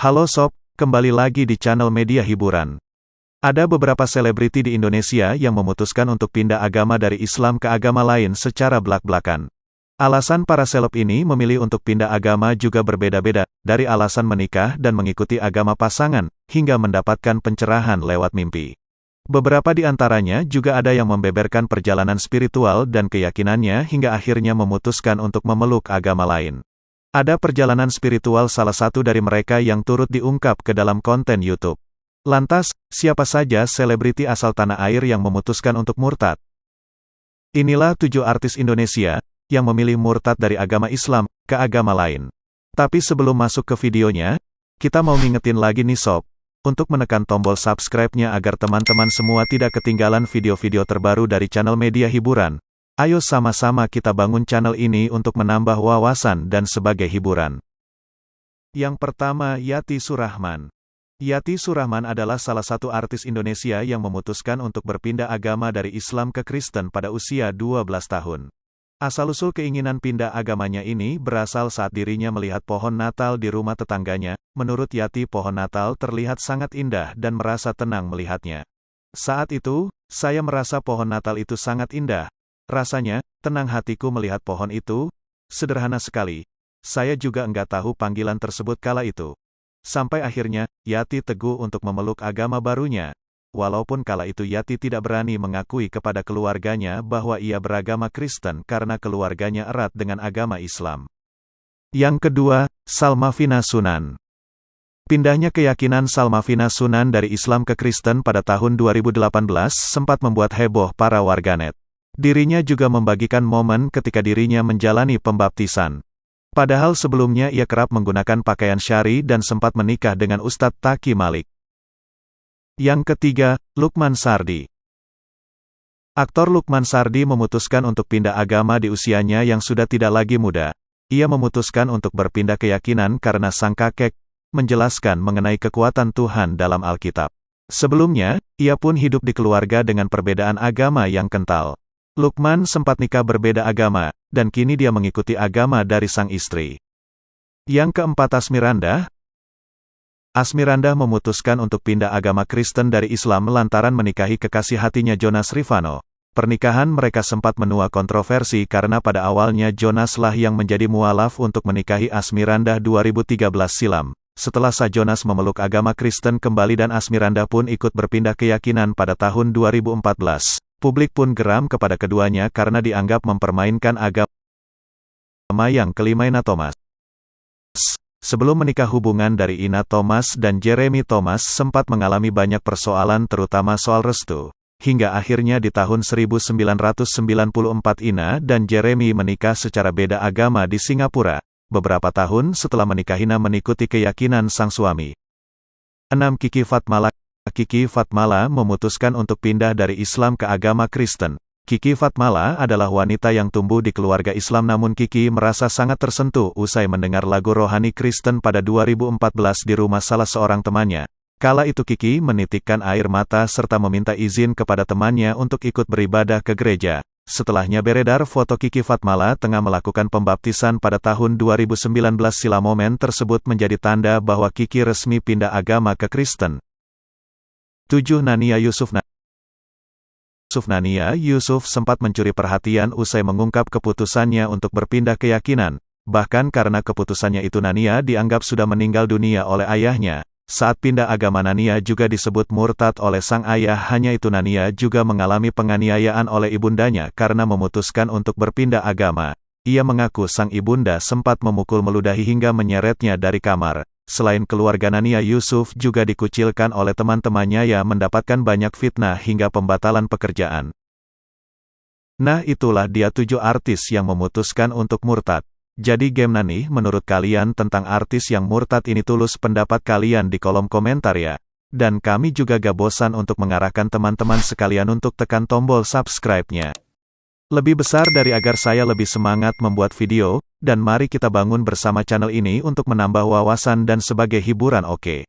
Halo sob, kembali lagi di channel media hiburan. Ada beberapa selebriti di Indonesia yang memutuskan untuk pindah agama dari Islam ke agama lain secara belak-belakan. Alasan para seleb ini memilih untuk pindah agama juga berbeda-beda, dari alasan menikah dan mengikuti agama pasangan, hingga mendapatkan pencerahan lewat mimpi. Beberapa di antaranya juga ada yang membeberkan perjalanan spiritual dan keyakinannya hingga akhirnya memutuskan untuk memeluk agama lain. Ada perjalanan spiritual salah satu dari mereka yang turut diungkap ke dalam konten YouTube. Lantas, siapa saja selebriti asal tanah air yang memutuskan untuk murtad? Inilah 7 artis Indonesia yang memilih murtad dari agama Islam ke agama lain. Tapi sebelum masuk ke videonya, kita mau ngingetin lagi nih sob, untuk menekan tombol subscribe-nya agar teman-teman semua tidak ketinggalan video-video terbaru dari channel media hiburan. Ayo sama-sama kita bangun channel ini untuk menambah wawasan dan sebagai hiburan. Yang pertama, Yati Surahman. Yati Surahman adalah salah satu artis Indonesia yang memutuskan untuk berpindah agama dari Islam ke Kristen pada usia 12 tahun. Asal-usul keinginan pindah agamanya ini berasal saat dirinya melihat pohon Natal di rumah tetangganya. Menurut Yati, pohon Natal terlihat sangat indah dan merasa tenang melihatnya. Saat itu, saya merasa pohon Natal itu sangat indah. Rasanya, tenang hatiku melihat pohon itu. Sederhana sekali. Saya juga enggak tahu panggilan tersebut kala itu. Sampai akhirnya, Yati teguh untuk memeluk agama barunya. Walaupun kala itu Yati tidak berani mengakui kepada keluarganya bahwa ia beragama Kristen karena keluarganya erat dengan agama Islam. Yang kedua, Salmavina Sunan. Pindahnya keyakinan Salmavina Sunan dari Islam ke Kristen pada tahun 2018 sempat membuat heboh para warganet. Dirinya juga membagikan momen ketika dirinya menjalani pembaptisan. Padahal sebelumnya ia kerap menggunakan pakaian syari dan sempat menikah dengan Ustadz Taki Malik. Yang ketiga, Lukman Sardi. Aktor Lukman Sardi memutuskan untuk pindah agama di usianya yang sudah tidak lagi muda. Ia memutuskan untuk berpindah keyakinan karena sang kakek menjelaskan mengenai kekuatan Tuhan dalam Alkitab. Sebelumnya, ia pun hidup di keluarga dengan perbedaan agama yang kental. Lukman sempat nikah berbeda agama, dan kini dia mengikuti agama dari sang istri. Yang keempat, Asmirandah. Asmirandah memutuskan untuk pindah agama Kristen dari Islam lantaran menikahi kekasih hatinya Jonas Rifano. Pernikahan mereka sempat menuai kontroversi karena pada awalnya Jonas lah yang menjadi mualaf untuk menikahi Asmirandah 2013 silam. Setelah Sa Jonas memeluk agama Kristen kembali dan Asmirandah pun ikut berpindah keyakinan pada tahun 2014. Publik pun geram kepada keduanya karena dianggap mempermainkan agama. Yang kelima, Ina Thomas. Sebelum menikah, hubungan dari Ina Thomas dan Jeremy Thomas sempat mengalami banyak persoalan terutama soal restu. Hingga akhirnya di tahun 1994 Ina dan Jeremy menikah secara beda agama di Singapura. Beberapa tahun setelah menikah, Ina mengikuti keyakinan sang suami. 6. Kiki Fatmala. Kiki Fatmala memutuskan untuk pindah dari Islam ke agama Kristen. Kiki Fatmala adalah wanita yang tumbuh di keluarga Islam, namun Kiki merasa sangat tersentuh usai mendengar lagu rohani Kristen pada 2014 di rumah salah seorang temannya. Kala itu Kiki menitikkan air mata serta meminta izin kepada temannya untuk ikut beribadah ke gereja. Setelahnya beredar foto Kiki Fatmala tengah melakukan pembaptisan pada tahun 2019 silam. Momen tersebut menjadi tanda bahwa Kiki resmi pindah agama ke Kristen. 7. Nania Yusuf. Nania Yusuf sempat mencuri perhatian usai mengungkap keputusannya untuk berpindah keyakinan. Bahkan karena keputusannya itu Nania dianggap sudah meninggal dunia oleh ayahnya. Saat pindah agama Nania juga disebut murtad oleh sang ayah. Hanya itu, Nania juga mengalami penganiayaan oleh ibundanya karena memutuskan untuk berpindah agama. Ia mengaku sang ibunda sempat memukul meludahi hingga menyeretnya dari kamar. Selain keluarga, Nania Yusuf juga dikucilkan oleh teman-temannya yang mendapatkan banyak fitnah hingga pembatalan pekerjaan. Nah, itulah dia 7 artis yang memutuskan untuk murtad. Jadi gimana nih menurut kalian tentang artis yang murtad ini? Tulis pendapat kalian di kolom komentar ya. Dan kami juga gak bosan untuk mengarahkan teman-teman sekalian untuk tekan tombol subscribe-nya. Lebih besar dari agar saya lebih semangat membuat video, dan mari kita bangun bersama channel ini untuk menambah wawasan dan sebagai hiburan, oke?